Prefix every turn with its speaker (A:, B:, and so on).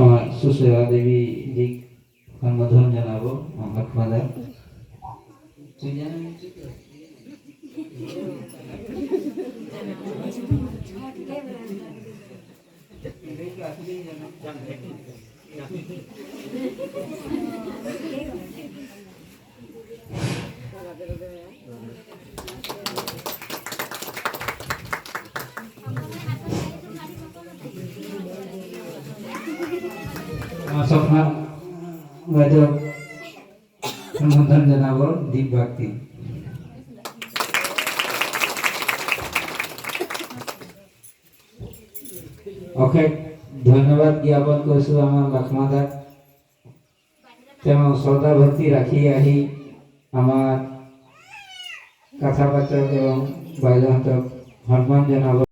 A: আমার সুশেরা দেবী জি সম্বোধন জানাবো আপনাদের। স্বপ্না বাইদেউ সম্বোধন জানাবো দীপ ভক্তি। অশেষ ধন্যবাদ জ্ঞাপন কৰিছোঁ আমাৰ লক্ষ্মণদাক। তেওঁ শ্ৰদ্ধা ভক্তি ৰাখি আহি আমাৰ কথাবাৰ্তাক এবং বাইদেউহঁতক সন্মান জনাব।